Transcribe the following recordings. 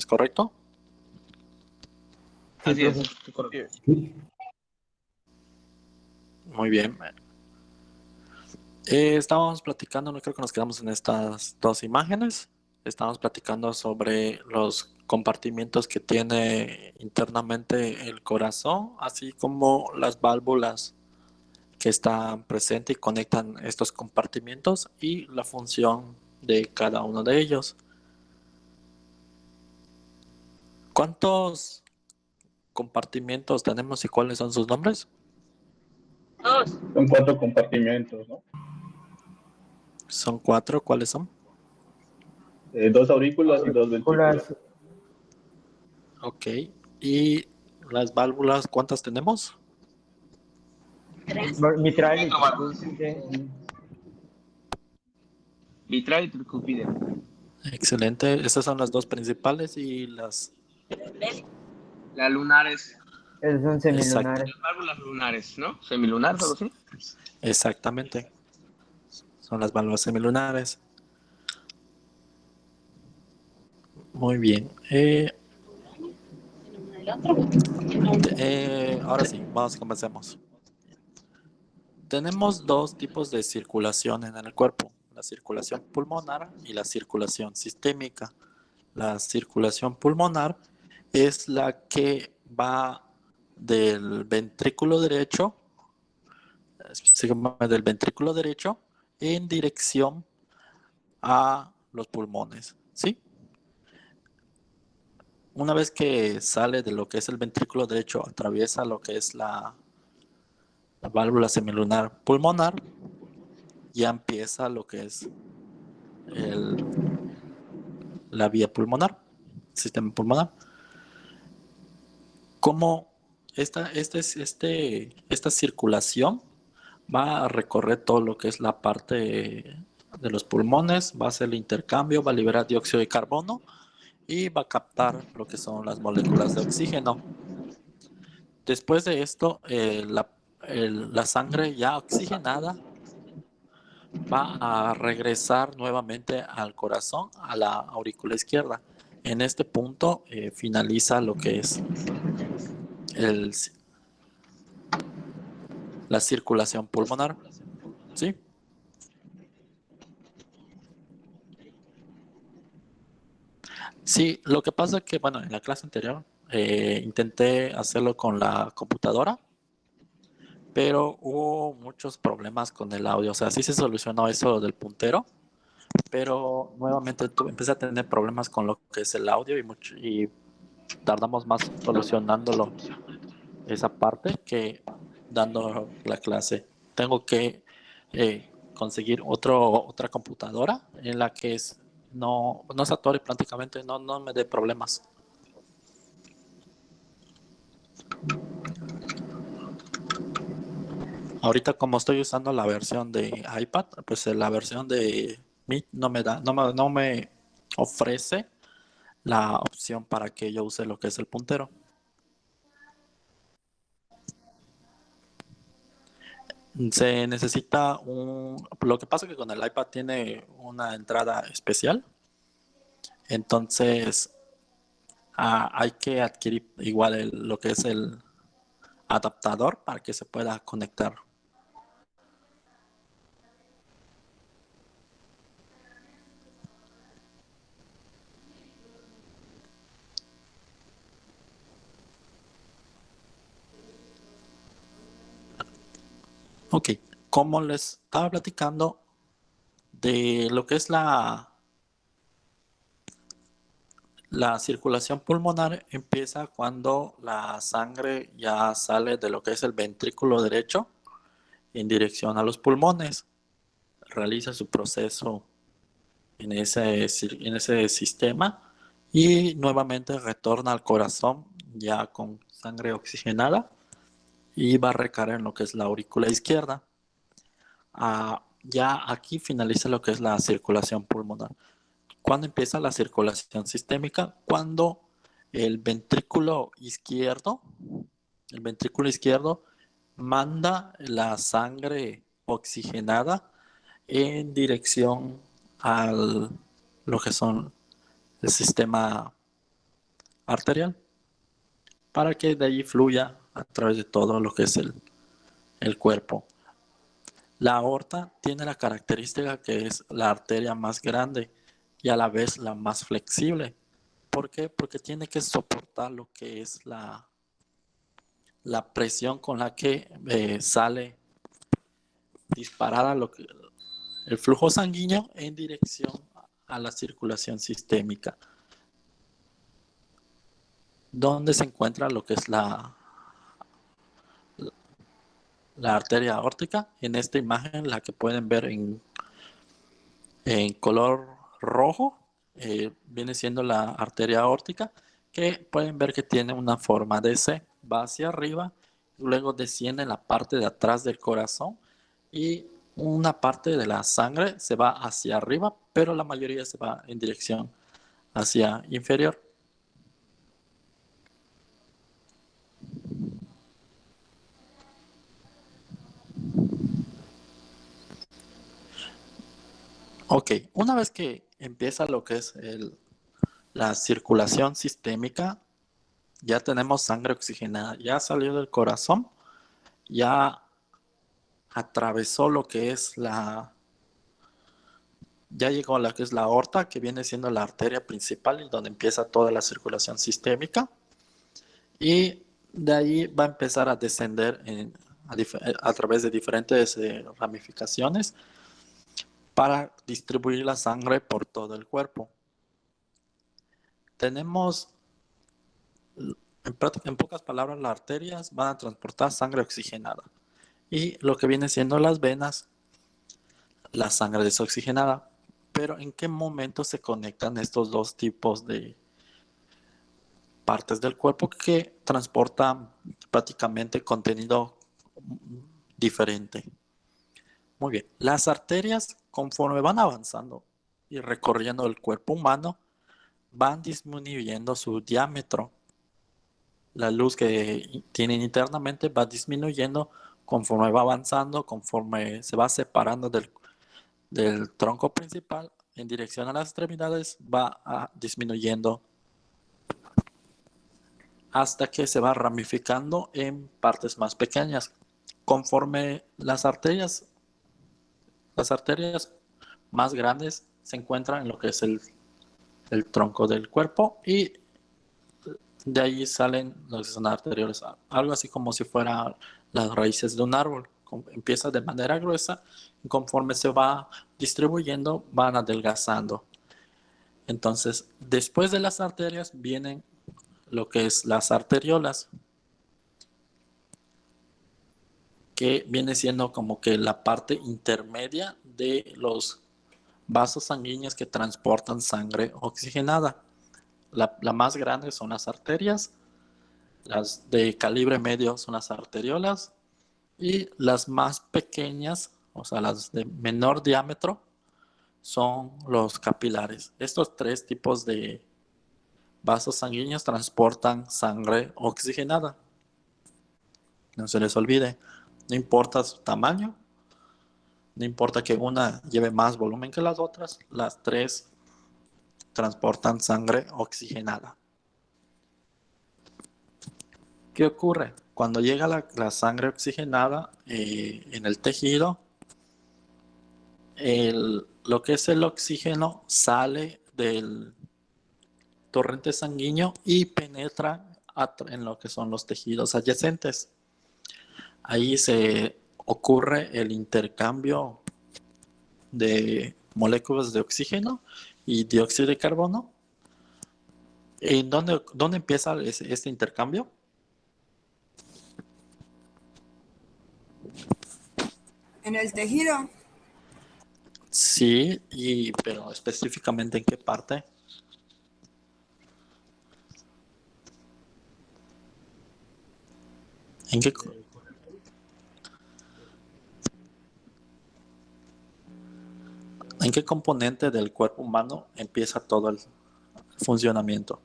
¿es correcto? Sí, Así es. profe, correcto. Muy bien. Estábamos platicando, no creo que nos quedamos en estas dos imágenes. Estábamos platicando sobre los compartimientos que tiene internamente el corazón, así como las válvulas que están presentes y conectan estos compartimientos y la función de cada uno de ellos. ¿Cuántos compartimientos tenemos y cuáles son sus nombres? Son 4 compartimentos, ¿no? Son 4, ¿cuáles son? 2 aurículas y 2 ventrículos. Ok. ¿Y las válvulas cuántas tenemos? Mitral y Vitral y tricúpide. Excelente. Estas son las dos principales y las... Las lunares. esos son semilunares. Las válvulas lunares, ¿no? Semilunares, algo así. Exactamente. Son las válvulas semilunares. Muy bien. Ahora sí, comencemos. Tenemos dos tipos de circulación en el cuerpo, la circulación pulmonar y la circulación sistémica. La circulación pulmonar es la que va del ventrículo derecho, en dirección a los pulmones, ¿sí? Una vez que sale de lo que es el ventrículo derecho, atraviesa lo que es la válvula semilunar pulmonar, ya empieza lo que es la vía pulmonar, sistema pulmonar. Como esta circulación va a recorrer todo lo que es la parte de los pulmones, va a hacer el intercambio, va a liberar dióxido de carbono y va a captar lo que son las moléculas de oxígeno. Después de esto, la sangre ya oxigenada va a regresar nuevamente al corazón, a la aurícula izquierda. En este punto finaliza lo que es la circulación pulmonar. ¿Sí? Sí, lo que pasa es que, bueno, en la clase anterior intenté hacerlo con la computadora, pero hubo muchos problemas con el audio. O sea, sí se solucionó eso del puntero, pero nuevamente empecé a tener problemas con lo que es el audio y tardamos más solucionándolo esa parte que dando la clase. Tengo que conseguir otra computadora en la que no se atore prácticamente, no me dé problemas. Ahorita como estoy usando la versión de iPad, pues la versión de Meet no me ofrece la opción para que yo use lo que es el puntero. Se necesita lo que pasa es que con el iPad tiene una entrada especial, entonces hay que adquirir igual lo que es el adaptador para que se pueda conectar. Ok, como les estaba platicando de lo que es la circulación pulmonar, empieza cuando la sangre ya sale de lo que es el ventrículo derecho en dirección a los pulmones. Realiza su proceso en ese sistema y nuevamente retorna al corazón ya con sangre oxigenada y va a recaer en lo que es la aurícula izquierda. Ya aquí finaliza lo que es la circulación pulmonar. ¿Cuándo empieza la circulación sistémica? Cuando el ventrículo izquierdo manda la sangre oxigenada en dirección a lo que son el sistema arterial para que de ahí fluya a través de todo lo que es el cuerpo. La aorta tiene la característica que es la arteria más grande y a la vez la más flexible. ¿Por qué? Porque tiene que soportar lo que es la presión con la que sale disparada el flujo sanguíneo en dirección a la circulación sistémica. Donde se encuentra lo que es la arteria aórtica. En esta imagen, la que pueden ver en color rojo, viene siendo la arteria aórtica, que pueden ver que tiene una forma de C, va hacia arriba, luego desciende en la parte de atrás del corazón y una parte de la sangre se va hacia arriba, pero la mayoría se va en dirección hacia inferior. Ok, una vez que empieza lo que es la circulación sistémica, ya tenemos sangre oxigenada, ya salió del corazón, ya atravesó lo que es ya llegó a lo que es la aorta, que viene siendo la arteria principal y donde empieza toda la circulación sistémica. Y de ahí va a empezar a descender a través de diferentes ramificaciones para distribuir la sangre por todo el cuerpo. Tenemos, en pocas palabras, las arterias van a transportar sangre oxigenada. Y lo que viene siendo las venas, la sangre desoxigenada. Pero ¿en qué momento se conectan estos dos tipos de partes del cuerpo que transportan prácticamente contenido diferente? Muy bien, las arterias, conforme van avanzando y recorriendo el cuerpo humano, van disminuyendo su diámetro. La luz que tienen internamente va disminuyendo conforme va avanzando, conforme se va separando del tronco principal en dirección a las extremidades, va disminuyendo hasta que se va ramificando en partes más pequeñas. Conforme las arterias más grandes se encuentran en lo que es el tronco del cuerpo y de ahí salen los que son arterioles, algo así como si fueran las raíces de un árbol. Empieza de manera gruesa y conforme se va distribuyendo van adelgazando. Entonces, después de las arterias vienen lo que es las arteriolas, que viene siendo como que la parte intermedia de los vasos sanguíneos que transportan sangre oxigenada. La más grande son las arterias, las de calibre medio son las arteriolas y las más pequeñas, o sea, las de menor diámetro, son los capilares. Estos tres tipos de vasos sanguíneos transportan sangre oxigenada. No se les olvide, no importa su tamaño, no importa que una lleve más volumen que las otras, las tres transportan sangre oxigenada. ¿Qué ocurre? Cuando llega la sangre oxigenada en el tejido, lo que es el oxígeno sale del torrente sanguíneo y penetra en lo que son los tejidos adyacentes. Ahí se ocurre el intercambio de moléculas de oxígeno y dióxido de carbono. ¿En dónde empieza este intercambio? En el tejido. Sí, pero específicamente ¿en qué parte? ¿En qué componente del cuerpo humano empieza todo el funcionamiento?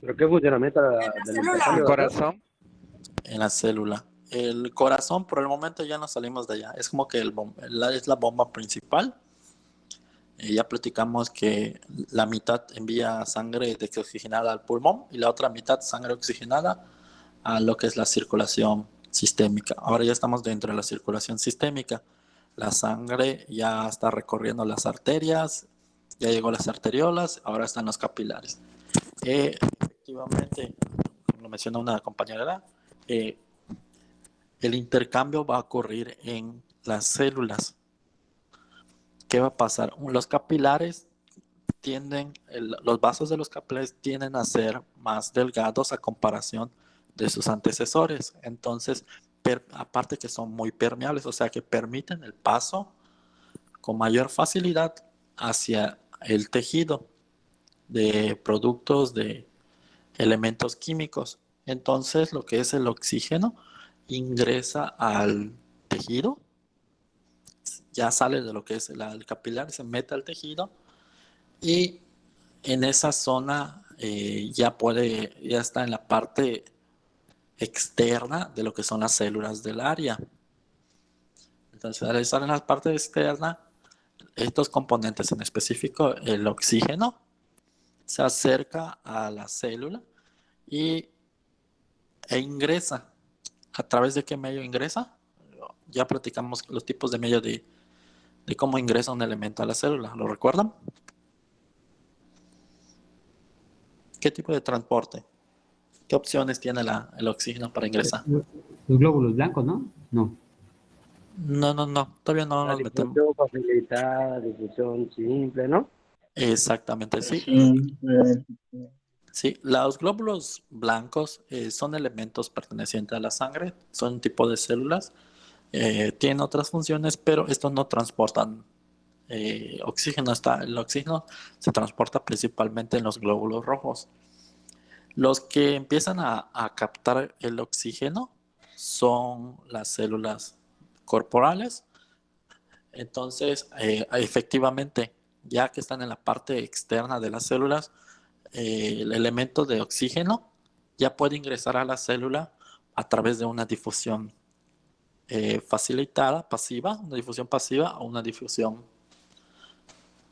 ¿Pero qué funcionamiento del célula. El corazón. En la célula. El corazón, por el momento ya no salimos de allá. Es como que es la bomba principal. Ya platicamos que la mitad envía sangre desoxigenada al pulmón y la otra mitad sangre oxigenada a lo que es la circulación sistémica. Ahora ya estamos dentro de la circulación sistémica. La sangre ya está recorriendo las arterias, ya llegó a las arteriolas, ahora están los capilares. Efectivamente, como lo mencionó una compañera, el intercambio va a ocurrir en las células. ¿Qué va a pasar? Los capilares los vasos de los capilares tienden a ser más delgados a comparación de sus antecesores. Entonces, aparte que son muy permeables, o sea que permiten el paso con mayor facilidad hacia el tejido de productos, de elementos químicos. Entonces, lo que es el oxígeno ingresa al tejido, ya sale de lo que es el capilar, se mete al tejido y en esa zona ya está en la parte externa de lo que son las células del área. Entonces, al estar en la parte externa, estos componentes, en específico el oxígeno, se acerca a la célula e ingresa. ¿A través de qué medio ingresa? Ya platicamos los tipos de medio de cómo ingresa un elemento a la célula. ¿Lo recuerdan? ¿Qué tipo de transporte? ¿Qué opciones tiene el oxígeno para ingresar? Los glóbulos blancos, ¿no? No. No, todavía no La nos metemos. difusión facilitada, difusión simple, ¿no? Exactamente, sí. Sí, Sí, los glóbulos blancos son elementos pertenecientes a la sangre, son un tipo de células, tienen otras funciones, pero estos no transportan oxígeno. El oxígeno se transporta principalmente en los glóbulos rojos. Los que empiezan a captar el oxígeno son las células corporales. Entonces, efectivamente, ya que están en la parte externa de las células, el elemento de oxígeno ya puede ingresar a la célula a través de una difusión facilitada, pasiva, una difusión pasiva o una difusión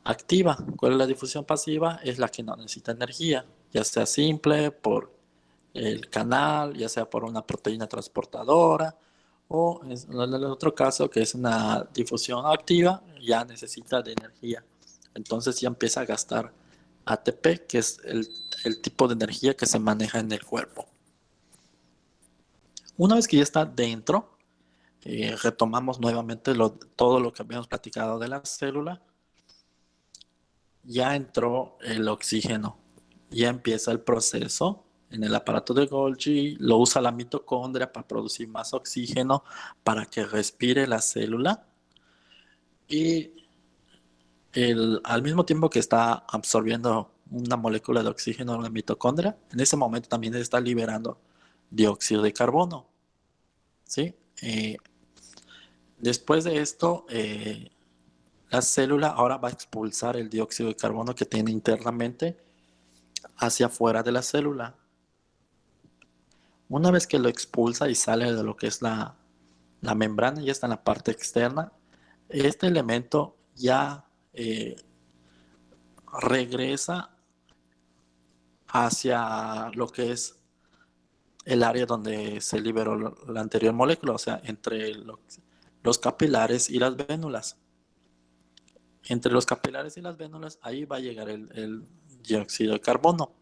activa. ¿Cuál es la difusión pasiva? Es la que no necesita energía, ya sea simple por el canal, ya sea por una proteína transportadora, o en el otro caso, que es una difusión activa, ya necesita de energía. Entonces ya empieza a gastar ATP, que es el tipo de energía que se maneja en el cuerpo. Una vez que ya está dentro, retomamos nuevamente todo lo que habíamos platicado de la célula. Ya entró el oxígeno, ya empieza el proceso en el aparato de Golgi, lo usa la mitocondria para producir más oxígeno para que respire la célula y al mismo tiempo que está absorbiendo una molécula de oxígeno en la mitocondria, en ese momento también está liberando dióxido de carbono, ¿sí? Después de esto, la célula ahora va a expulsar el dióxido de carbono que tiene internamente hacia afuera de la célula. Una vez que lo expulsa y sale de lo que es la membrana, ya está en la parte externa, este elemento ya regresa hacia lo que es el área donde se liberó la anterior molécula, o sea, entre los capilares y las vénulas. Entre los capilares y las vénulas, ahí va a llegar el dióxido de carbono.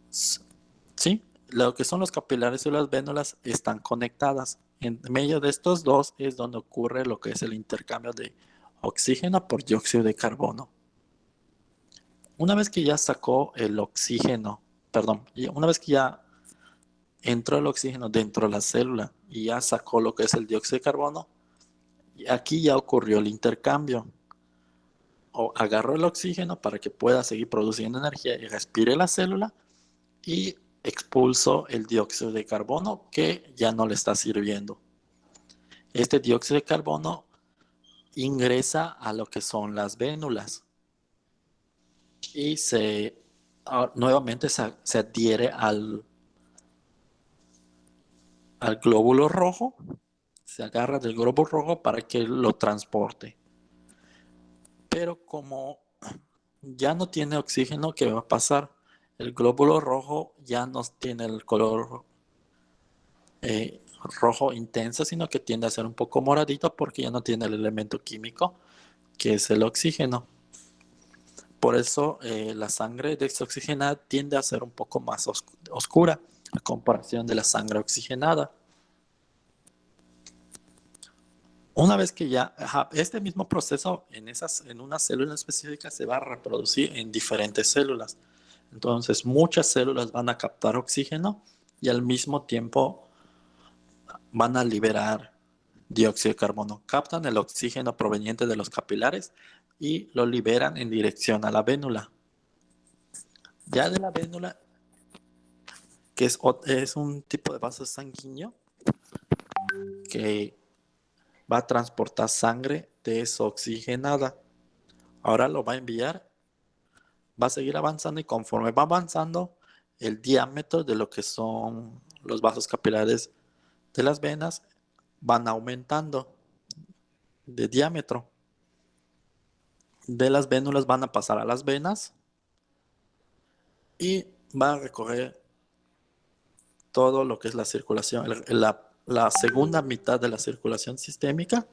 ¿Sí? Lo que son los capilares y las vénulas están conectadas. En medio de estos dos es donde ocurre lo que es el intercambio de oxígeno por dióxido de carbono. Una vez que ya sacó el oxígeno, una vez que ya entró el oxígeno dentro de la célula y ya sacó lo que es el dióxido de carbono, aquí ya ocurrió el intercambio. O agarró el oxígeno para que pueda seguir produciendo energía y respire la célula y expulsó el dióxido de carbono que ya no le está sirviendo. Este dióxido de carbono ingresa a lo que son las vénulas y nuevamente se adhiere al glóbulo rojo, se agarra del glóbulo rojo para que lo transporte. Pero como ya no tiene oxígeno, ¿qué va a pasar? El glóbulo rojo ya no tiene el color rojo intenso, sino que tiende a ser un poco moradito porque ya no tiene el elemento químico que es el oxígeno. Por eso la sangre desoxigenada tiende a ser un poco más oscura a comparación de la sangre oxigenada. Una vez que ya, este mismo proceso en una célula específica se va a reproducir en diferentes células. Entonces, muchas células van a captar oxígeno y al mismo tiempo van a liberar dióxido de carbono. Captan el oxígeno proveniente de los capilares y lo liberan en dirección a la vénula. Ya de la vénula, que es un tipo de vaso sanguíneo que va a transportar sangre desoxigenada. Ahora lo va a enviar, va a seguir avanzando y conforme va avanzando, el diámetro de lo que son los vasos capilares de las venas van aumentando de diámetro. De las vénulas van a pasar a las venas y va a recorrer todo lo que es la circulación, la segunda mitad de la circulación sistémica,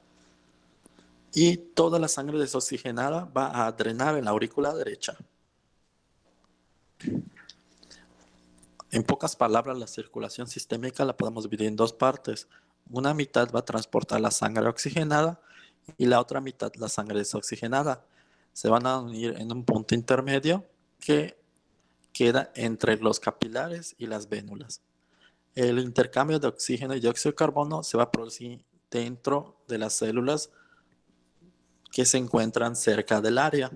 y toda la sangre desoxigenada va a drenar en la aurícula derecha. En pocas palabras, la circulación sistémica la podemos dividir en dos partes. Una mitad va a transportar la sangre oxigenada y la otra mitad la sangre desoxigenada. Se van a unir en un punto intermedio que queda entre los capilares y las vénulas. El intercambio de oxígeno y dióxido de carbono se va a producir dentro de las células que se encuentran cerca del área.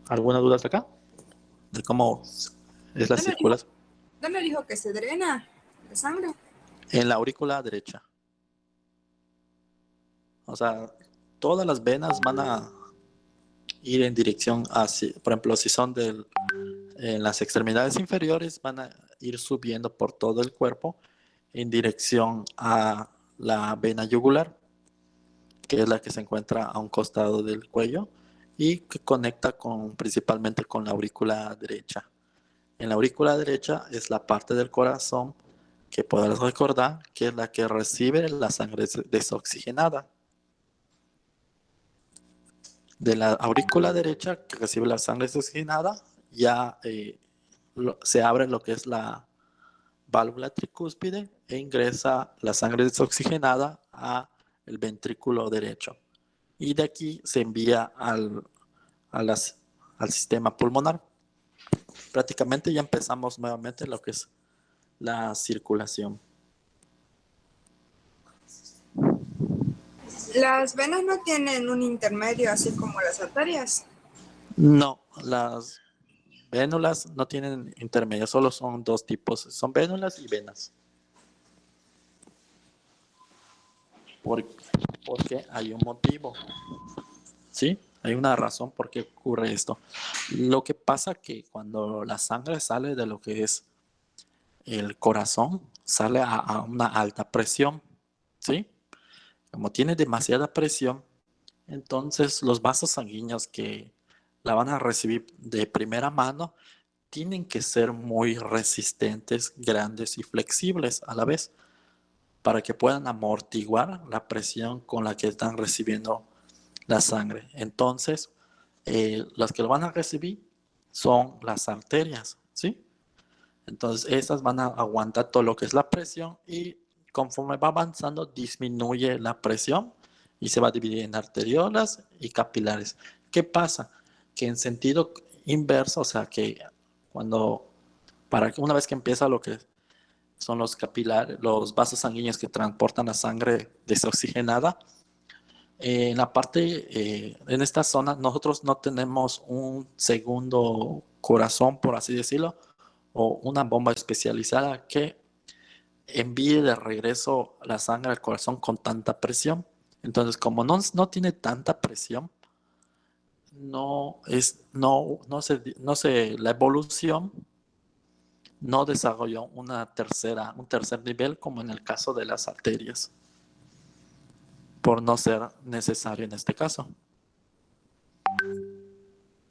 ¿Alguna duda hasta acá? De cómo es la circulación. ¿Dónde dijo que se drena la sangre? En la aurícula derecha. O sea, todas las venas van a ir en dirección hacia, por ejemplo, si son en las extremidades inferiores, van a ir subiendo por todo el cuerpo en dirección a la vena yugular, que es la que se encuentra a un costado del cuello y que conecta principalmente con la aurícula derecha. En la aurícula derecha es la parte del corazón que podrás recordar que es la que recibe la sangre desoxigenada. De la aurícula derecha que recibe la sangre desoxigenada, ya se abre lo que es la válvula tricúspide e ingresa la sangre desoxigenada a el ventrículo derecho. Y de aquí se envía al sistema pulmonar. Prácticamente ya empezamos nuevamente lo que es la circulación. Las venas no tienen un intermedio así como las arterias. No, las vénulas no tienen intermedio, solo son dos tipos, son vénulas y venas. Porque hay un motivo, ¿sí? Hay una razón por qué ocurre esto. Lo que pasa que cuando la sangre sale de lo que es el corazón, sale a una alta presión, ¿sí? Como tiene demasiada presión, entonces los vasos sanguíneos que la van a recibir de primera mano tienen que ser muy resistentes, grandes y flexibles a la vez para que puedan amortiguar la presión con la que están recibiendo la sangre. Entonces, las que lo van a recibir son las arterias, ¿sí? Entonces, estas van a aguantar todo lo que es la presión y conforme va avanzando disminuye la presión y se va a dividir en arteriolas y capilares. ¿Qué pasa? Que en sentido inverso, o sea que una vez que empieza lo que son los capilares, los vasos sanguíneos que transportan la sangre desoxigenada, en la parte, en esta zona, nosotros no tenemos un segundo corazón, por así decirlo, o una bomba especializada que envíe de regreso la sangre al corazón con tanta presión. Entonces, como no tiene tanta presión, la evolución no desarrolló un tercer nivel como en el caso de las arterias. por no ser necesario en este caso.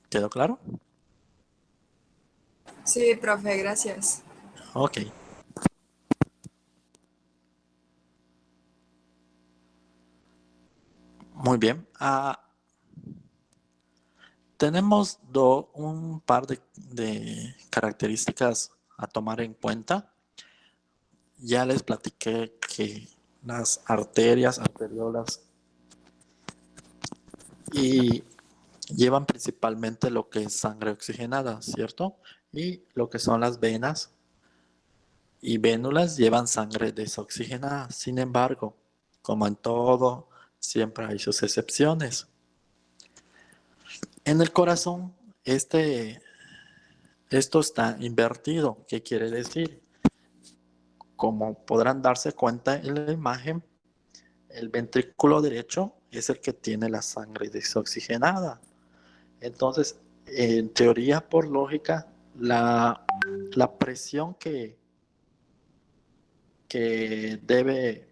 ¿Quedó claro? Sí, profe, gracias. Ok. Muy bien. Tenemos un par de características a tomar en cuenta. Ya les platiqué que las arterias, arteriolas, y llevan principalmente lo que es sangre oxigenada, ¿cierto? Y lo que son las venas y vénulas llevan sangre desoxigenada. Sin embargo, como en todo, siempre hay sus excepciones. En el corazón, esto está invertido. ¿Qué quiere decir? Como podrán darse cuenta en la imagen, el ventrículo derecho es el que tiene la sangre desoxigenada. Entonces, en teoría, por lógica, la presión que debe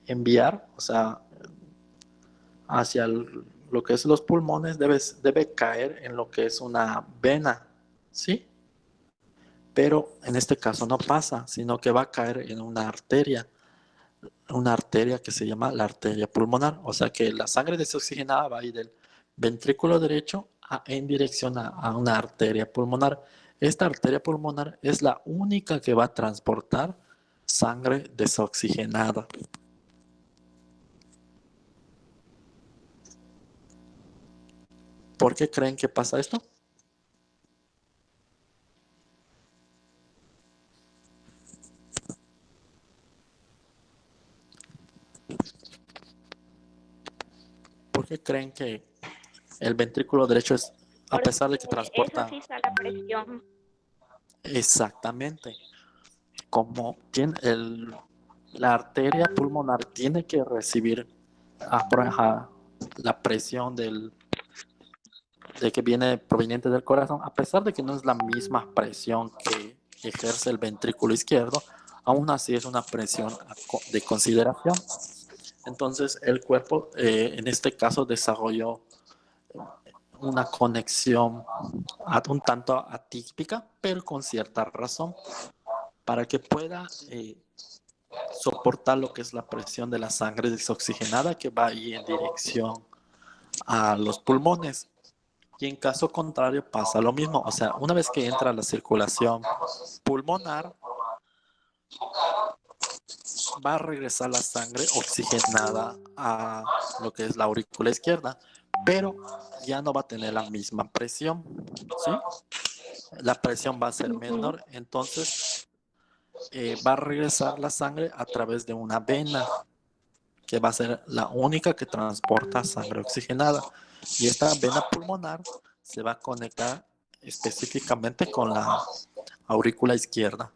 enviar, o sea, hacia lo que es los pulmones, debe caer en lo que es una vena, ¿sí? Pero en este caso no pasa, sino que va a caer en una arteria que se llama la arteria pulmonar. O sea que la sangre desoxigenada va a ir del ventrículo derecho en dirección a una arteria pulmonar. Esta arteria pulmonar es la única que va a transportar sangre desoxigenada. ¿Por qué creen que pasa esto? ¿Por qué creen que el ventrículo derecho es, a pesar de que transporta? Eso sí está la presión. Exactamente. Como tiene la arteria pulmonar tiene que recibir la presión de que viene proveniente del corazón, a pesar de que no es la misma presión que ejerce el ventrículo izquierdo, aún así es una presión de consideración. Entonces el cuerpo en este caso desarrolló una conexión un tanto atípica, pero con cierta razón, para que pueda soportar lo que es la presión de la sangre desoxigenada que va ahí en dirección a los pulmones. Y en caso contrario pasa lo mismo. O sea, una vez que entra la circulación pulmonar, va a regresar la sangre oxigenada a lo que es la aurícula izquierda, pero ya no va a tener la misma presión, ¿sí? La presión va a ser menor, entonces va a regresar la sangre a través de una vena, que va a ser la única que transporta sangre oxigenada. Y esta vena pulmonar se va a conectar específicamente con la aurícula izquierda.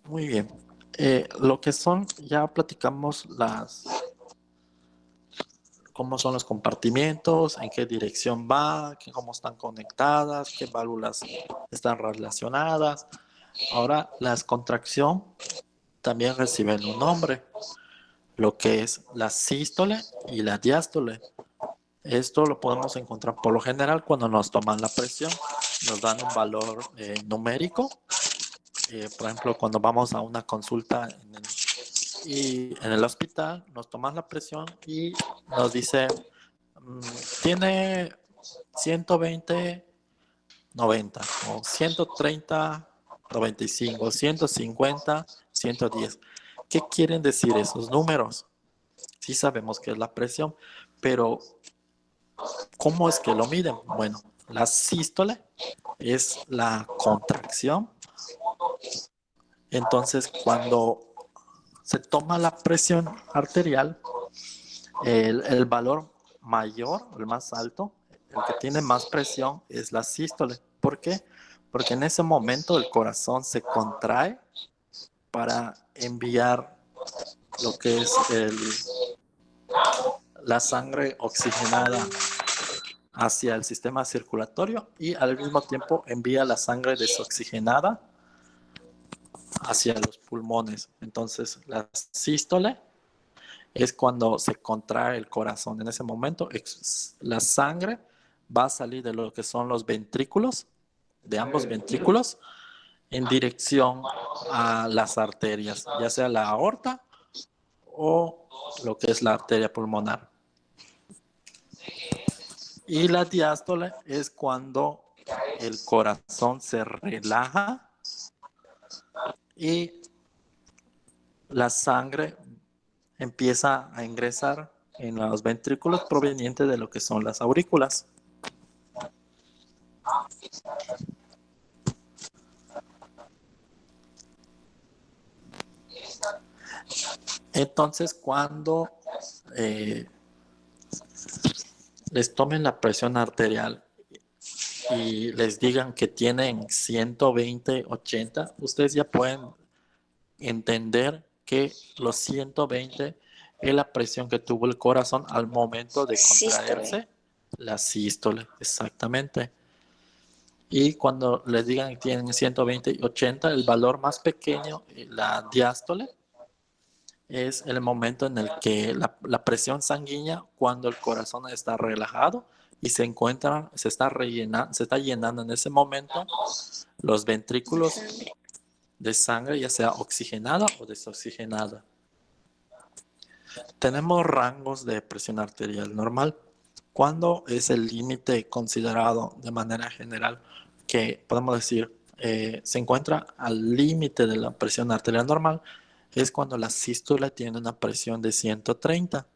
Muy bien. Lo que son, ya platicamos cómo son los compartimientos, en qué dirección va, cómo están conectadas, qué válvulas están relacionadas. Ahora, la contracción también reciben un nombre, lo que es la sístole y la diástole. Esto lo podemos encontrar por lo general cuando nos toman la presión, nos dan un valor numérico. Por ejemplo, cuando vamos a una consulta en el hospital, nos toman la presión y nos dice, tiene 120, 90, o 130, 95, 150, 110. ¿Qué quieren decir esos números? Sí sabemos que es la presión, pero ¿cómo es que lo miden? Bueno, la sístole es la contracción. Entonces, cuando se toma la presión arterial, el valor mayor, el más alto, el que tiene más presión es la sístole. ¿Por qué? Porque en ese momento el corazón se contrae para enviar lo que es la sangre oxigenada hacia el sistema circulatorio y al mismo tiempo envía la sangre desoxigenada hacia los pulmones. Entonces, la sístole es cuando se contrae el corazón. En ese momento, la sangre va a salir de lo que son los ventrículos, de ambos ventrículos, en dirección a las arterias, ya sea la aorta o lo que es la arteria pulmonar. Y la diástole es cuando el corazón se relaja y la sangre empieza a ingresar en los ventrículos provenientes de lo que son las aurículas. Entonces, cuando les tomen la presión arterial y les digan que tienen 120/80, ustedes ya pueden entender que los 120 es la presión que tuvo el corazón al momento de contraerse la sístole, exactamente. Y cuando les digan que tienen 120/80, el valor más pequeño, la diástole, es el momento en el que la presión sanguínea, cuando el corazón está relajado y se está llenando en ese momento los ventrículos de sangre, ya sea oxigenada o desoxigenada. Tenemos rangos de presión arterial normal. ¿Cuándo es el límite considerado de manera general que podemos decir se encuentra al límite de la presión arterial normal? Es cuando la sístole tiene una presión de 130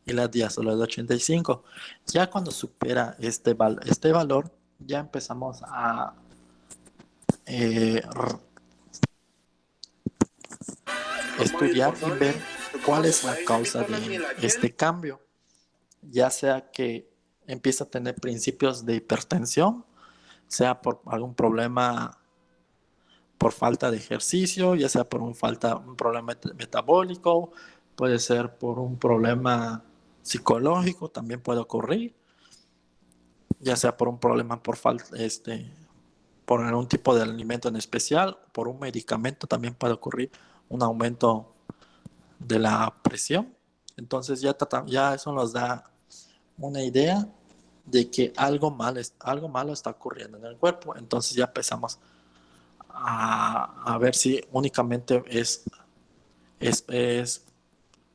y la diástole de 85. Ya cuando supera este valor, ya empezamos a estudiar y ver cuál es la causa de este cambio. Ya sea que empieza a tener principios de hipertensión, sea por algún problema por falta de ejercicio, ya sea por un problema metabólico, puede ser por un problema psicológico, también puede ocurrir, ya sea por un problema por algún tipo de alimento en especial, por un medicamento también puede ocurrir un aumento de la presión. Entonces ya eso nos da una idea de que algo malo está ocurriendo en el cuerpo. Entonces ya empezamos a ver si únicamente es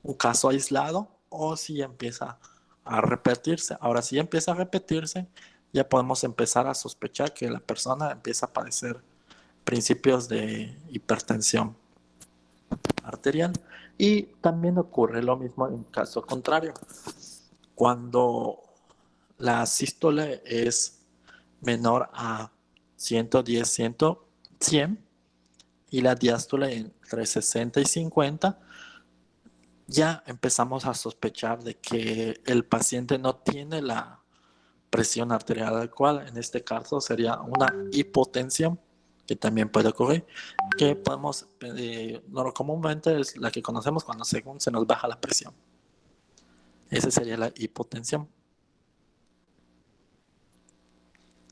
un caso aislado o si empieza a repetirse. Ahora, si empieza a repetirse, ya podemos empezar a sospechar que la persona empieza a padecer principios de hipertensión arterial. Y también ocurre lo mismo en caso contrario. Cuando la sístole es menor a 110, 100 y la diástole entre 60 y 50, ya empezamos a sospechar de que el paciente no tiene la presión arterial adecuada. En este caso sería una hipotensión, que también puede ocurrir, que podemos, comúnmente es la que conocemos cuando según se nos baja la presión. Esa sería la hipotensión.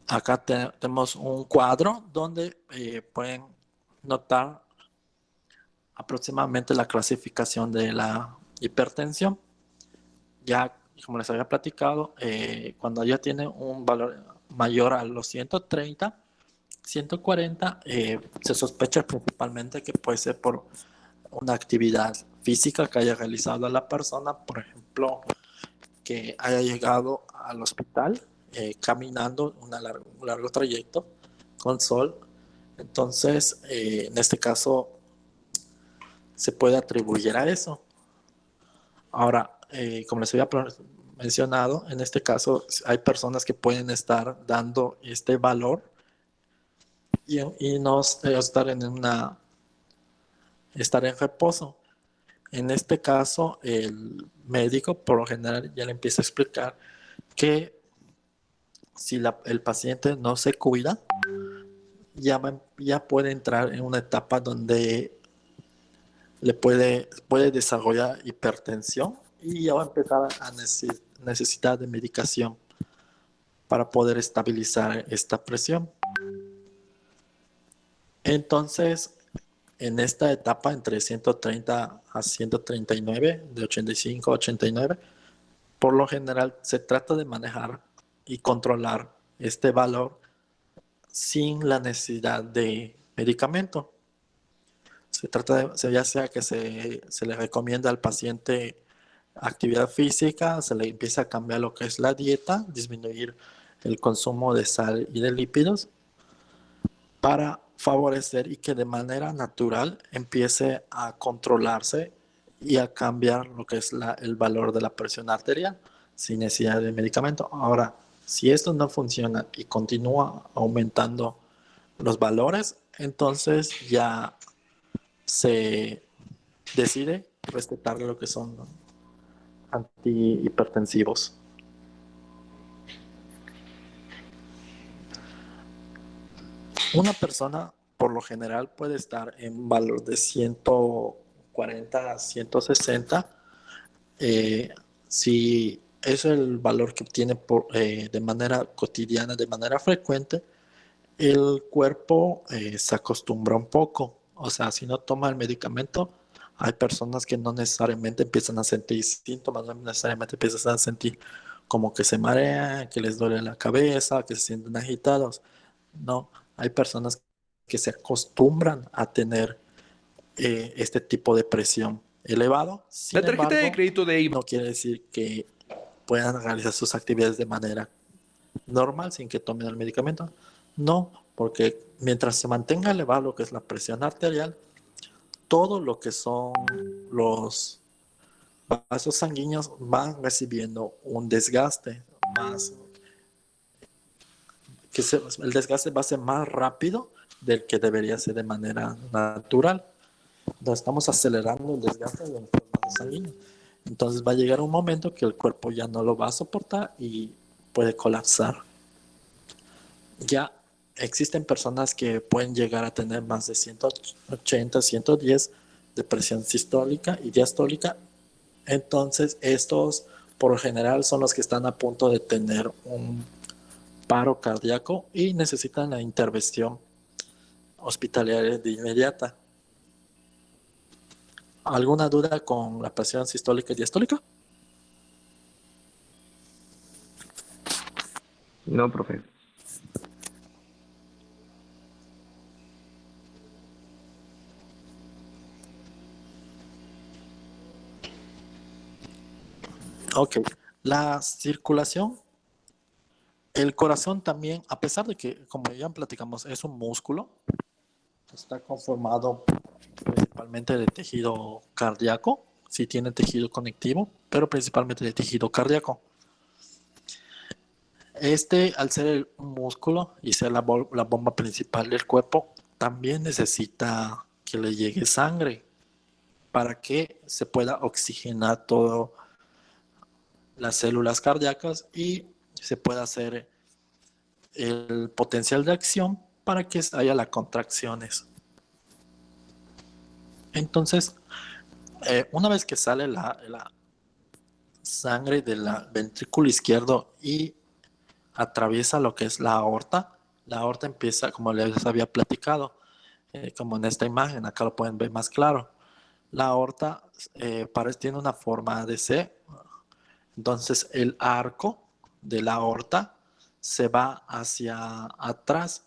Acá tenemos un cuadro donde pueden notar aproximadamente la clasificación de la hipertensión. Ya, como les había platicado, cuando ya tiene un valor mayor a los 130, 140, se sospecha principalmente que puede ser por una actividad física que haya realizado la persona, por ejemplo, que haya llegado al hospital caminando un largo trayecto con sol. Entonces, en este caso, se puede atribuir a eso. Ahora, como les había mencionado, en este caso hay personas que pueden estar dando este valor y no estar estar en reposo. En este caso, el médico por lo general ya le empieza a explicar que si el paciente no se cuida, ya puede entrar en una etapa donde puede desarrollar hipertensión y ya va a empezar a necesitar de medicación para poder estabilizar esta presión. Entonces, en esta etapa entre 130 a 139, de 85 a 89, por lo general se trata de manejar y controlar este valor sin la necesidad de medicamento. Se trata de, ya sea que se le recomienda al paciente actividad física, se le empieza a cambiar lo que es la dieta, disminuir el consumo de sal y de lípidos para favorecer y que de manera natural empiece a controlarse y a cambiar lo que es el valor de la presión arterial sin necesidad de medicamento. Ahora, si esto no funciona y continúa aumentando los valores, entonces ya se decide recetar lo que son antihipertensivos. Una persona por lo general puede estar en valor de 140 a 160. Si es el valor que obtiene de manera cotidiana, de manera frecuente, el cuerpo se acostumbra un poco. O sea, si no toma el medicamento, hay personas que no necesariamente empiezan a sentir síntomas, no necesariamente empiezan a sentir como que se marean, que les duele la cabeza, que se sienten agitados. No, hay personas que se acostumbran a tener este tipo de presión elevado. Sin La tarjeta embargo, de crédito de no quiere decir que puedan realizar sus actividades de manera normal sin que tomen el medicamento. No, porque mientras se mantenga elevado lo que es la presión arterial, todo lo que son los vasos sanguíneos van recibiendo un desgaste más, el desgaste va a ser más rápido del que debería ser de manera natural. Entonces estamos acelerando el desgaste de nuestros vasos sanguíneos. Entonces va a llegar un momento que el cuerpo ya no lo va a soportar y puede colapsar. Ya existen personas que pueden llegar a tener más de 180, 110 de presión sistólica y diastólica. Entonces estos por lo general son los que están a punto de tener un paro cardíaco y necesitan la intervención hospitalaria de inmediata. ¿Alguna duda con la presión sistólica y diastólica? No, profe. Ok, la circulación, el corazón también, a pesar de que, como ya platicamos, es un músculo, está conformado principalmente de tejido cardíaco, sí tiene tejido conectivo, pero principalmente de tejido cardíaco. Al ser un músculo y ser la bomba principal del cuerpo, también necesita que le llegue sangre para que se pueda oxigenar todo las células cardíacas y se pueda hacer el potencial de acción para que haya las contracciones. Entonces, una vez que sale la sangre del ventrículo izquierdo y atraviesa lo que es la aorta empieza, como les había platicado, como en esta imagen, acá lo pueden ver más claro. La aorta tiene una forma de C. Entonces el arco de la aorta se va hacia atrás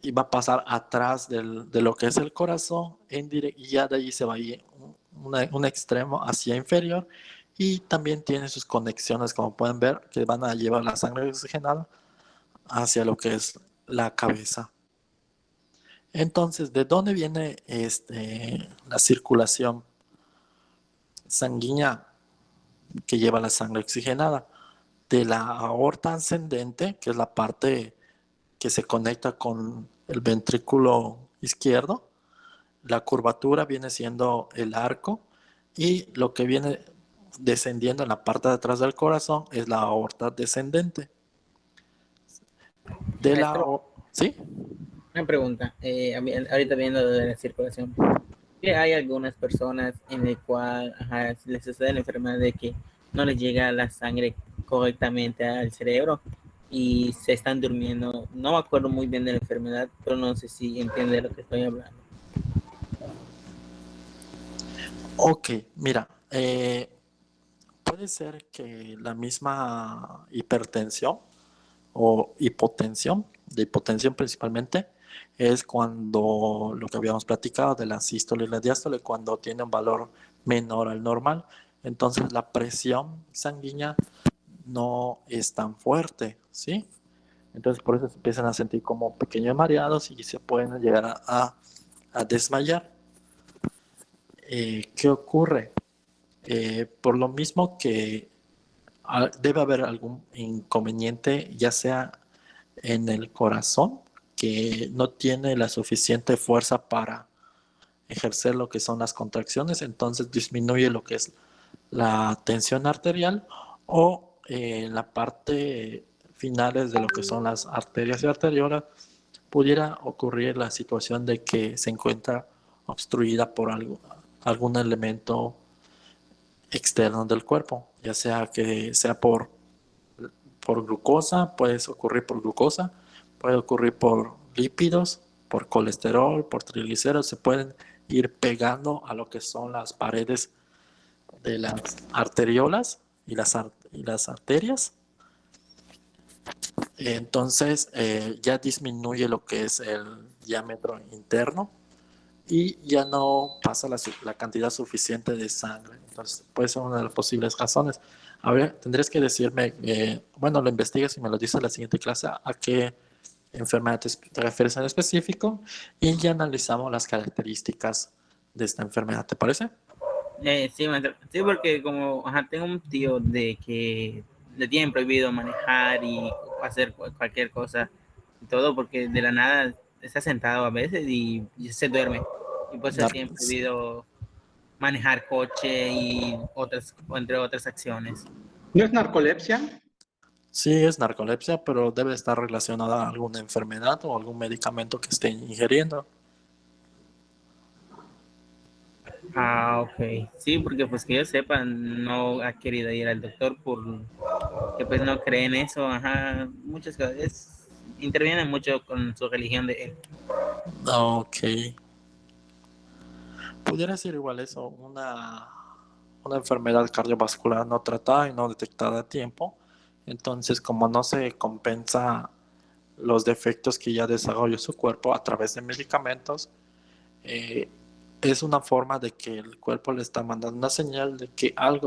y va a pasar atrás de lo que es el corazón y ya de ahí se va a ir un extremo hacia inferior y también tiene sus conexiones, como pueden ver, que van a llevar la sangre oxigenada hacia lo que es la cabeza. Entonces, ¿de dónde viene la circulación sanguínea que lleva la sangre oxigenada? De la aorta ascendente, que es la parte que se conecta con el ventrículo izquierdo. La curvatura viene siendo el arco y lo que viene descendiendo en la parte de atrás del corazón es la aorta descendente. ¿Sí? Una pregunta, ahorita viendo de la circulación. que hay algunas personas en el cual les sucede la enfermedad de que no les llega la sangre correctamente al cerebro y se están durmiendo. No me acuerdo muy bien de la enfermedad, pero no sé si entiende de lo que estoy hablando. Ok, mira, puede ser que la misma hipertensión o hipotensión, de hipotensión principalmente, es cuando lo que habíamos platicado de la sístole y la diástole, cuando tiene un valor menor al normal, entonces la presión sanguínea no es tan fuerte, ¿sí? Entonces por eso se empiezan a sentir como pequeños mareados y se pueden llegar a desmayar. ¿Qué ocurre? Por lo mismo que debe haber algún inconveniente, ya sea en el corazón, que no tiene la suficiente fuerza para ejercer lo que son las contracciones, entonces disminuye lo que es la tensión arterial o en la parte finales de lo que son las arterias y arteriolas, pudiera ocurrir la situación de que se encuentra obstruida por algún elemento externo del cuerpo, ya sea que sea por glucosa, puede ocurrir por glucosa, puede ocurrir por lípidos, por colesterol, por triglicéridos, se pueden ir pegando a lo que son las paredes de las arteriolas y las arterias. Entonces ya disminuye lo que es el diámetro interno y ya no pasa la cantidad suficiente de sangre. Entonces puede ser una de las posibles razones. Ahora tendrías que decirme, bueno, lo investigas y me lo dices en la siguiente clase, a qué enfermedad te refieres en específico y ya analizamos las características de esta enfermedad. ¿Te parece? Sí, sí, porque como tengo un tío de que le tienen prohibido manejar y hacer cualquier cosa y todo porque de la nada está sentado a veces y se duerme y pues le tienen prohibido manejar coche y otras, entre otras acciones. ¿No es narcolepsia? Sí, es narcolepsia, pero debe estar relacionada a alguna enfermedad o algún medicamento que esté ingiriendo. Ok. Sí, porque pues que yo sepa, no ha querido ir al doctor por que pues no cree en eso. Muchas cosas. Interviene mucho con su religión de él. Ok. Pudiera ser igual eso, una enfermedad cardiovascular no tratada y no detectada a tiempo. Entonces, como no se compensa los defectos que ya desarrolló su cuerpo a través de medicamentos, eh, es una forma de que el cuerpo le está mandando una señal de que algo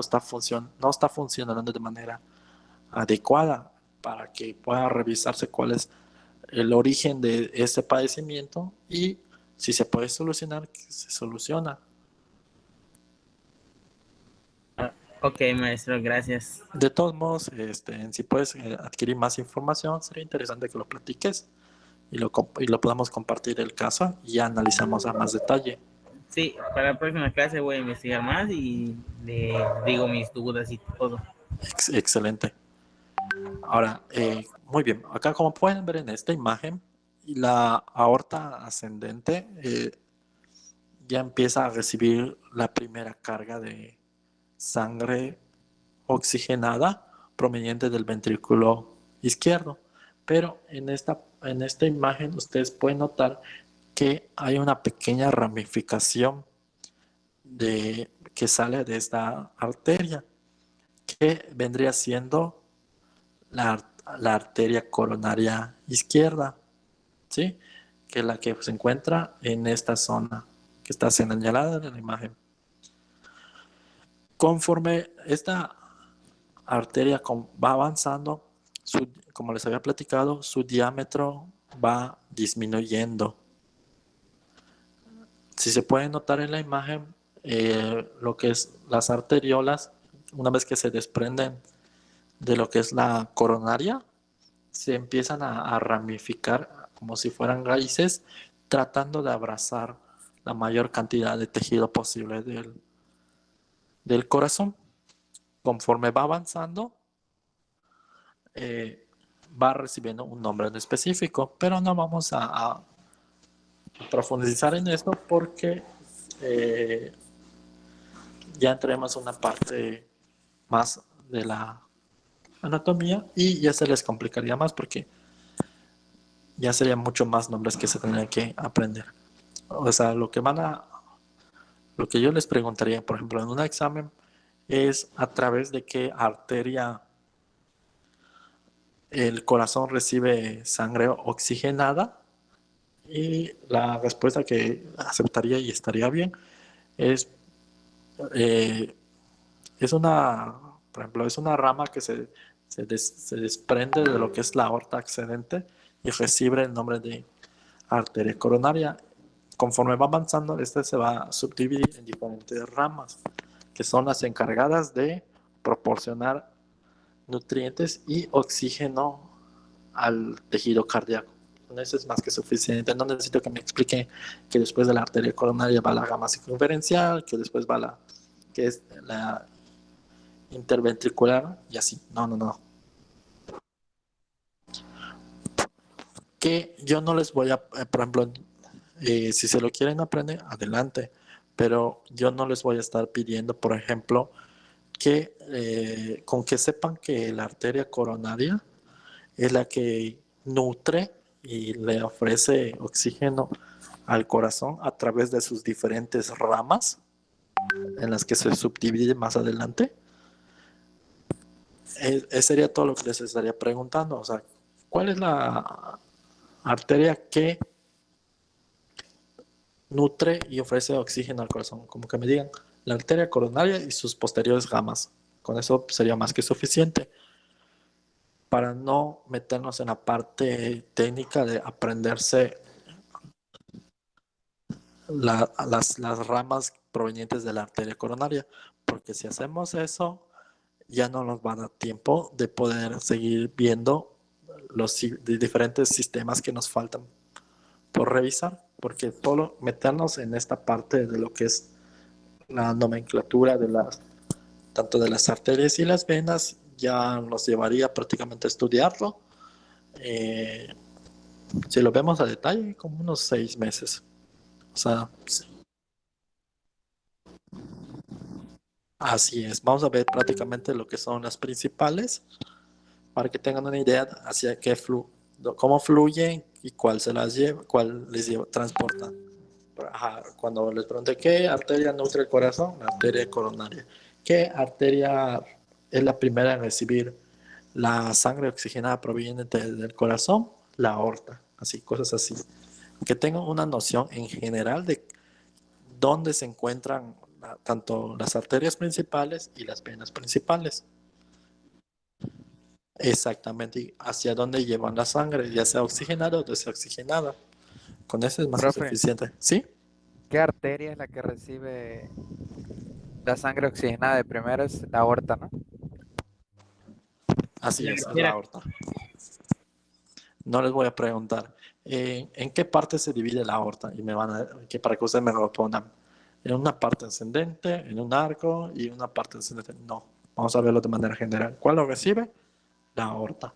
no está funcionando de manera adecuada para que pueda revisarse cuál es el origen de ese padecimiento y si se puede solucionar, que se soluciona. Ok, maestro, gracias. De todos modos, si puedes adquirir más información, sería interesante que lo platiques y lo podamos compartir el caso y ya analizamos a más detalle. Sí, para la próxima clase voy a investigar más y le digo mis dudas y todo. Excelente. Ahora, muy bien. Acá, como pueden ver en esta imagen, la aorta ascendente ya empieza a recibir la primera carga de sangre oxigenada proveniente del ventrículo izquierdo. Pero en esta imagen ustedes pueden notar que hay una pequeña ramificación que sale de esta arteria, que vendría siendo la arteria coronaria izquierda, ¿sí? Que es la que se encuentra en esta zona que está señalada en la imagen. Conforme esta arteria va avanzando, como les había platicado, su diámetro va disminuyendo. Si se puede notar en la imagen, lo que es las arteriolas, una vez que se desprenden de lo que es la coronaria, se empiezan a ramificar como si fueran raíces, tratando de abrazar la mayor cantidad de tejido posible del corazón. Conforme va avanzando, va recibiendo un nombre en específico, pero no vamos a profundizar en esto porque ya entremos a una parte más de la anatomía y ya se les complicaría más porque ya serían mucho más nombres que se tendrían que aprender. O sea, lo que yo les preguntaría, por ejemplo, en un examen, es a través de qué arteria el corazón recibe sangre oxigenada, y la respuesta que aceptaría y estaría bien es por ejemplo, es una rama que se desprende de lo que es la aorta ascendente y recibe el nombre de arteria coronaria. Conforme va avanzando, esta se va a subdividir en diferentes ramas, que son las encargadas de proporcionar nutrientes y oxígeno al tejido cardíaco. Con eso es más que suficiente. No necesito que me explique que después de la arteria coronaria va la rama circunferencial, que después va que es la interventricular y así. No. Que yo no les voy a, por ejemplo, si se lo quieren aprender, adelante. Pero yo no les voy a estar pidiendo, por ejemplo, que con que sepan que la arteria coronaria es la que nutre y le ofrece oxígeno al corazón a través de sus diferentes ramas en las que se subdivide más adelante. Sería todo lo que les estaría preguntando. O sea, ¿cuál es la arteria que nutre y ofrece oxígeno al corazón? Como que me digan la arteria coronaria y sus posteriores ramas. Con eso sería más que suficiente para no meternos en la parte técnica de aprenderse las ramas provenientes de la arteria coronaria, porque si hacemos eso ya no nos va a dar tiempo de poder seguir viendo los diferentes sistemas que nos faltan por revisar, porque solo meternos en esta parte de lo que es la nomenclatura de tanto de las arterias y las venas ya nos llevaría prácticamente a estudiarlo. Si lo vemos a detalle, como unos 6 meses. O sea, así es. Vamos a ver prácticamente lo que son las principales para que tengan una idea hacia cómo fluyen y cuál les transporta. Cuando les pregunté qué arteria nutre el corazón, la arteria coronaria. ¿Qué arteria es la primera en recibir la sangre oxigenada proveniente del corazón? La aorta. Así, cosas así. Que tengan una noción en general de dónde se encuentran tanto las arterias principales y las venas principales. Exactamente, y hacia dónde llevan la sangre, ya sea oxigenada o desoxigenada. Con eso es más que suficiente. ¿Sí? ¿Qué arteria es la que recibe la sangre oxigenada? De primero es la aorta, ¿no? Así es la aorta. No les voy a preguntar en qué parte se divide la aorta y para que ustedes me respondan. En una parte ascendente, en un arco y una parte descendente. No, vamos a verlo de manera general. ¿Cuál lo recibe? La aorta.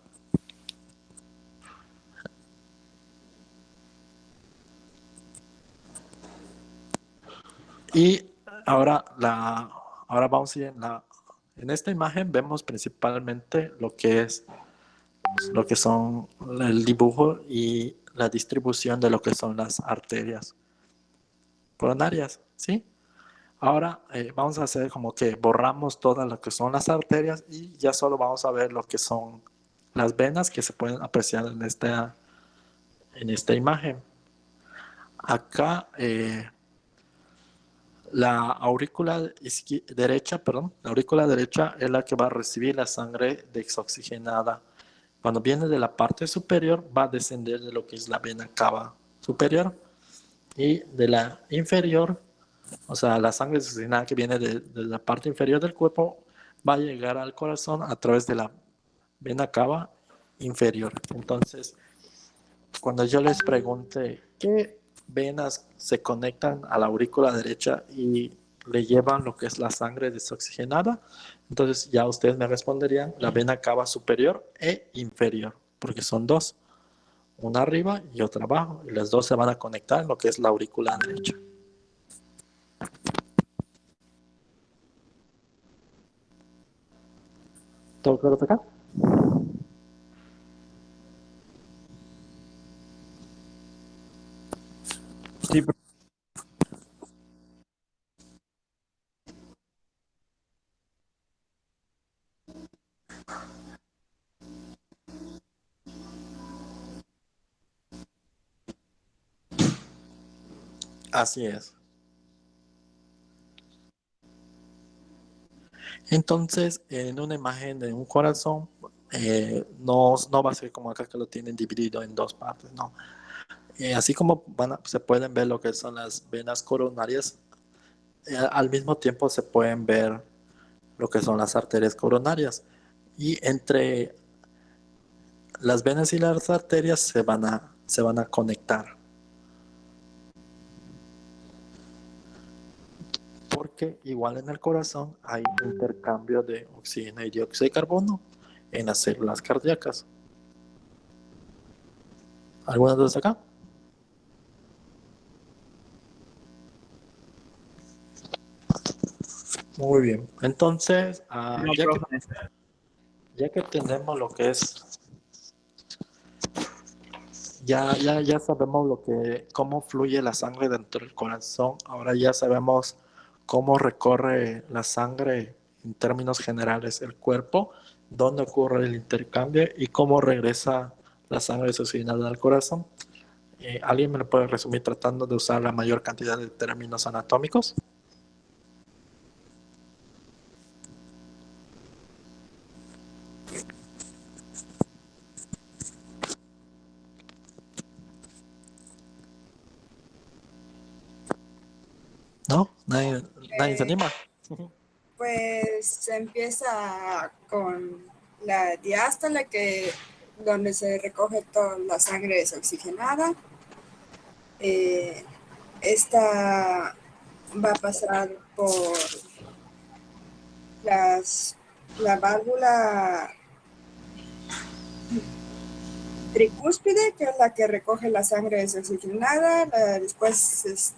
Y ahora vamos a ir en esta imagen vemos principalmente lo que son el dibujo y la distribución de lo que son las arterias coronarias, ¿sí? Ahora vamos a hacer como que borramos todas lo que son las arterias y ya solo vamos a ver lo que son las venas que se pueden apreciar en esta imagen. Acá la aurícula derecha es la que va a recibir la sangre desoxigenada. Cuando viene de la parte superior va a descender de lo que es la vena cava superior y de la inferior, o sea, la sangre desoxigenada que viene de la parte inferior del cuerpo va a llegar al corazón a través de la vena cava inferior. Entonces, cuando yo les pregunte qué venas se conectan a la aurícula derecha y le llevan lo que es la sangre desoxigenada, entonces ya ustedes me responderían la vena cava superior e inferior, porque son dos, una arriba y otra abajo, y las dos se van a conectar en lo que es la aurícula derecha. ¿Todo claro hasta acá? Sí, Así es. Entonces, en una imagen de un corazón, no va a ser como acá que lo tienen dividido en dos partes, no. Así como se pueden ver lo que son las venas coronarias, al mismo tiempo se pueden ver lo que son las arterias coronarias. Y entre las venas y las arterias se van a conectar. Porque igual en el corazón hay intercambio de oxígeno y dióxido de carbono en las células cardíacas. ¿Alguna duda acá? Muy bien. Entonces, No, profe. ya que tenemos lo que es, ya sabemos cómo fluye la sangre dentro del corazón. Ahora ya sabemos cómo recorre la sangre en términos generales el cuerpo, dónde ocurre el intercambio y cómo regresa la sangre desoxigenada al corazón. ¿Alguien me lo puede resumir tratando de usar la mayor cantidad de términos anatómicos? ¿No? ¿Nadie se anima? Pues se empieza con la diástole, donde se recoge toda la sangre desoxigenada. Esta va a pasar por la válvula tricúspide, que es la que recoge la sangre desoxigenada. Después,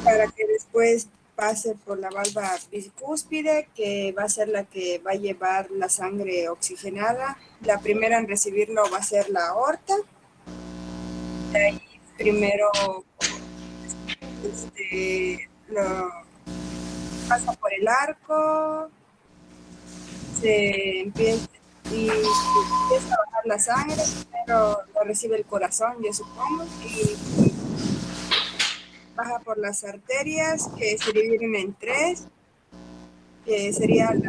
para que después pase por la válvula bicúspide, que va a ser la que va a llevar la sangre oxigenada. La primera en recibirlo va a ser la aorta. De ahí primero lo pasa por el arco, se empieza a bajar la sangre, pero lo recibe el corazón, yo supongo, y baja por las arterias, que se dividen en tres, que serían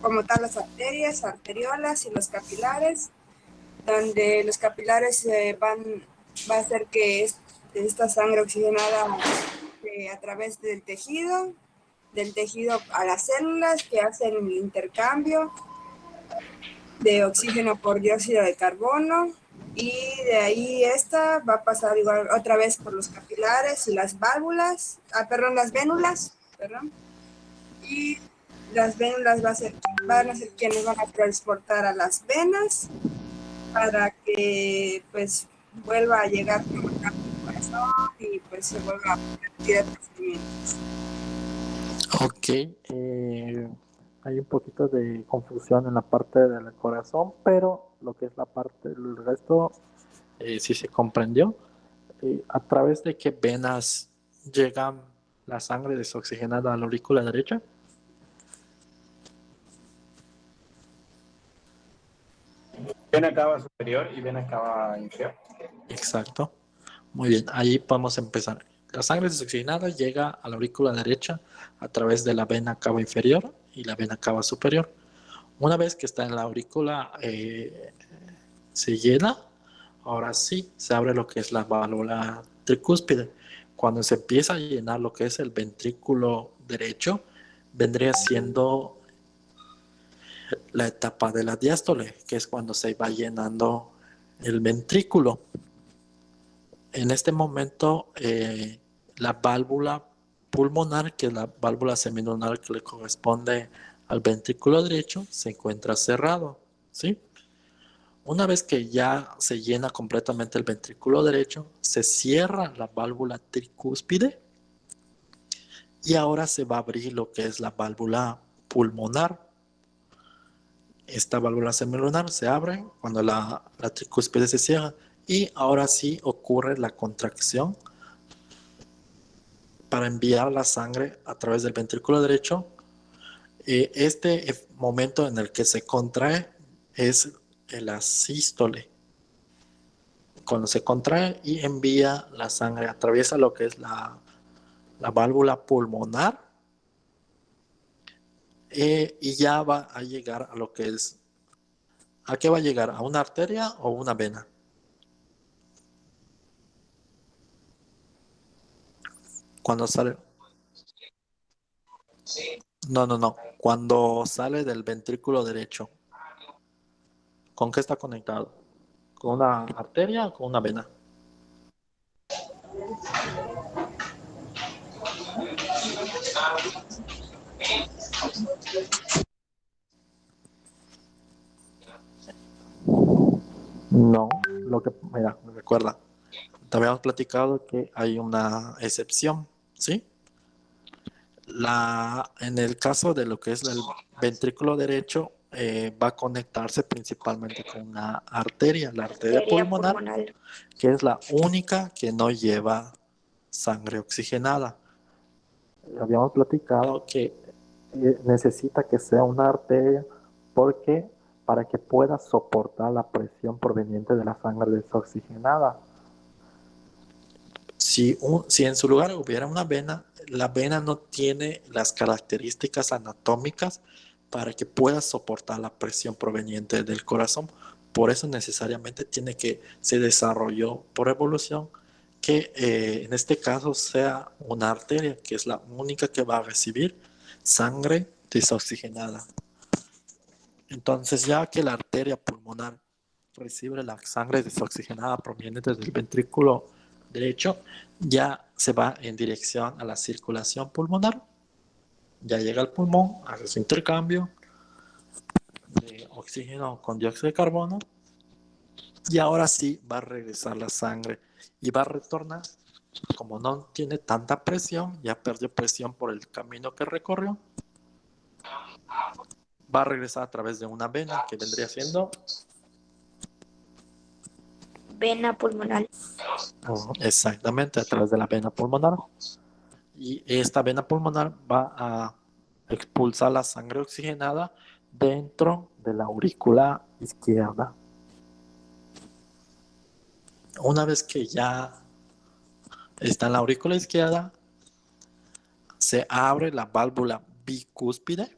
como tal las arterias, arteriolas y los capilares, donde los capilares va a hacer que esta sangre oxigenada a través del tejido a las células, que hacen el intercambio de oxígeno por dióxido de carbono, y de ahí esta va a pasar igual otra vez por los capilares y las válvulas, las vénulas, y las vénulas van a ser quienes van a transportar a las venas para que pues vuelva a llegar al corazón y pues se vuelva a repetir el procedimiento. Ok, hay un poquito de confusión en la parte del corazón, pero lo que es la parte del resto sí se comprendió. ¿A través de qué venas llega la sangre desoxigenada a la aurícula derecha? vena cava superior y vena cava inferior. Exacto. Muy bien, ahí podemos empezar. La sangre desoxigenada llega a la aurícula derecha a través de la vena cava inferior y la vena cava superior. Una vez que está en la aurícula, se llena, ahora sí se abre lo que es la válvula tricúspide. Cuando se empieza a llenar lo que es el ventrículo derecho, vendría siendo la etapa de la diástole, que es cuando se va llenando el ventrículo. En este momento, la válvula pulmonar, que es la válvula semilunar que le corresponde al ventrículo derecho, se encuentra cerrado, ¿sí? Una vez que ya se llena completamente el ventrículo derecho, se cierra la válvula tricúspide y ahora se va a abrir lo que es la válvula pulmonar. esta válvula semilunar se abre cuando la tricúspide se cierra y ahora sí ocurre la contracción para enviar la sangre a través del ventrículo derecho. Este momento en el que se contrae es la sístole. Cuando se contrae y envía la sangre, atraviesa lo que es la válvula pulmonar y ya va a llegar a lo que es. ¿A qué va a llegar? ¿A una arteria o una vena? Cuando sale. No. Cuando sale del ventrículo derecho, ¿con qué está conectado? ¿Con una arteria o con una vena? No, mira, recuerda, te habíamos platicado que hay una excepción, ¿sí? En el caso de lo que es el ventrículo derecho, va a conectarse principalmente con una arteria, la arteria pulmonar, que es la única que no lleva sangre oxigenada. Habíamos platicado que necesita que sea una arteria porque para que pueda soportar la presión proveniente de la sangre desoxigenada. Si en su lugar hubiera una vena, la vena no tiene las características anatómicas para que pueda soportar la presión proveniente del corazón. Por eso necesariamente se desarrolló por evolución que en este caso sea una arteria, que es la única que va a recibir sangre desoxigenada. Entonces, ya que la arteria pulmonar recibe la sangre desoxigenada proveniente del ventrículo derecho, ya se va en dirección a la circulación pulmonar, ya llega al pulmón, hace su intercambio de oxígeno con dióxido de carbono y ahora sí va a regresar la sangre y va a retornar. Como no tiene tanta presión, ya perdió presión por el camino que recorrió, va a regresar a través de una vena que vendría siendo Vena pulmonar. Exactamente, a través de la vena pulmonar. Y esta vena pulmonar va a expulsar la sangre oxigenada dentro de la aurícula izquierda. Una vez que ya está en la aurícula izquierda, se abre la válvula bicúspide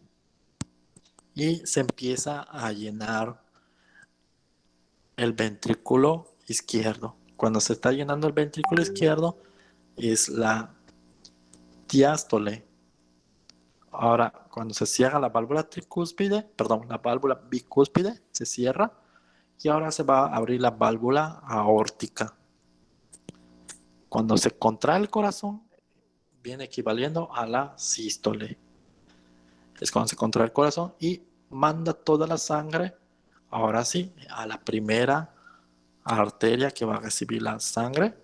y se empieza a llenar el ventrículo izquierdo. Cuando se está llenando el ventrículo izquierdo es la diástole. Ahora, cuando se cierra la válvula la válvula bicúspide se cierra y ahora se va a abrir la válvula aórtica. Cuando se contrae el corazón, viene equivaliendo a la sístole. Es cuando se contrae el corazón y manda toda la sangre, ahora sí, a la primera arteria que va a recibir la sangre,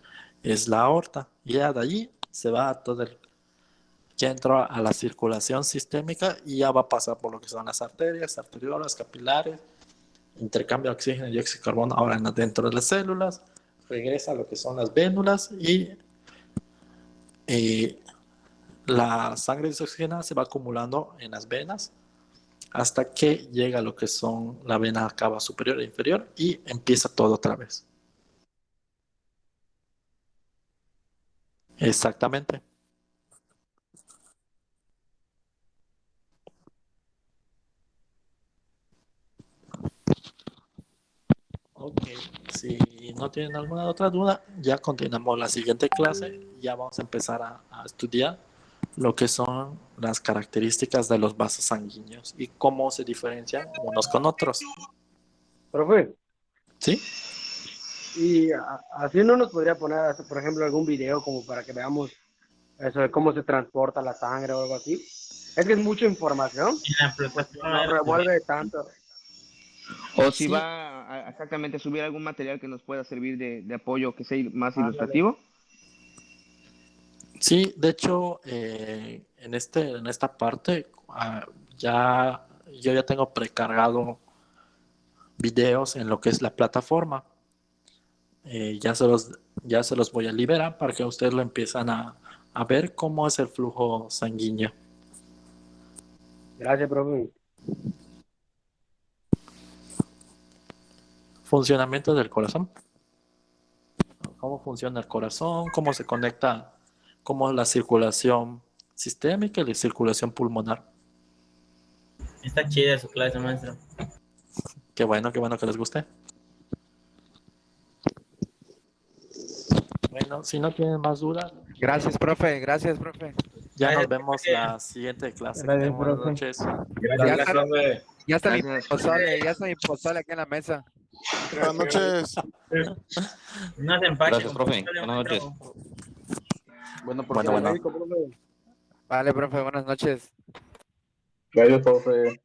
es la aorta. Y ya de allí se va a ya entra a la circulación sistémica y ya va a pasar por lo que son las arterias, arteriolas, capilares, intercambio de oxígeno y dióxido de carbono ahora dentro de las células, regresa a lo que son las vénulas y la sangre desoxigenada se va acumulando en las venas hasta que llega a lo que son la vena cava superior e inferior y empieza todo otra vez. Exactamente. Ok, si no tienen alguna otra duda, ya continuamos la siguiente clase. Ya vamos a empezar a estudiar lo que son las características de los vasos sanguíneos y cómo se diferencian unos con otros. Profe, ¿Sí? y así no nos podría poner, por ejemplo, algún video como para que veamos eso de cómo se transporta la sangre o algo así. Es que es mucha información. No revuelve tanto. O si va exactamente a subir algún material que nos pueda servir de apoyo, que sea más ilustrativo. Sí, de hecho, en esta parte yo ya tengo precargado videos en lo que es la plataforma. Ya se los voy a liberar para que ustedes lo empiezan a ver cómo es el flujo sanguíneo. Gracias, profe. Funcionamiento del corazón. Cómo funciona el corazón, cómo se conecta, cómo es la circulación sistémica y la circulación pulmonar. Está chida su clase, maestro. Qué bueno que les guste. Bueno, si no tienen más dudas, Gracias, profe. Gracias, profe. ya nos vemos la siguiente clase. Gracias, Buenas profe. noches. Ya está mi Gracias. pozole, ya está mi pozole aquí en la mesa. Buenas noches. No se empache. Gracias, profe. Buenas noches. Bueno, Bueno. Médico, profe. Vale, profe, buenas noches. Gracias, profe.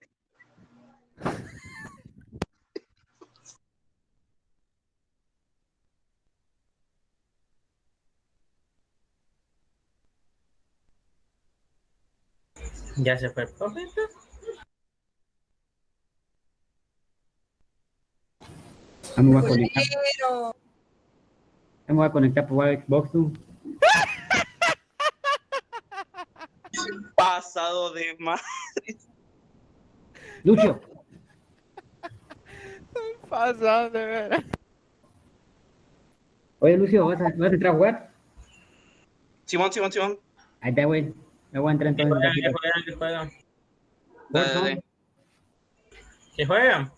Ya se fue el profe. Ya me voy a conectar. Pero Ya me voy a conectar por Xbox. ¿Tú? Pasado de más. Lucio, Pasado de veras. oye Lucio, ¿vas a entrar a jugar? Simón. Ahí está, güey. Me voy a entrar entonces un ratito. Que juegan. Dale. Que juegan.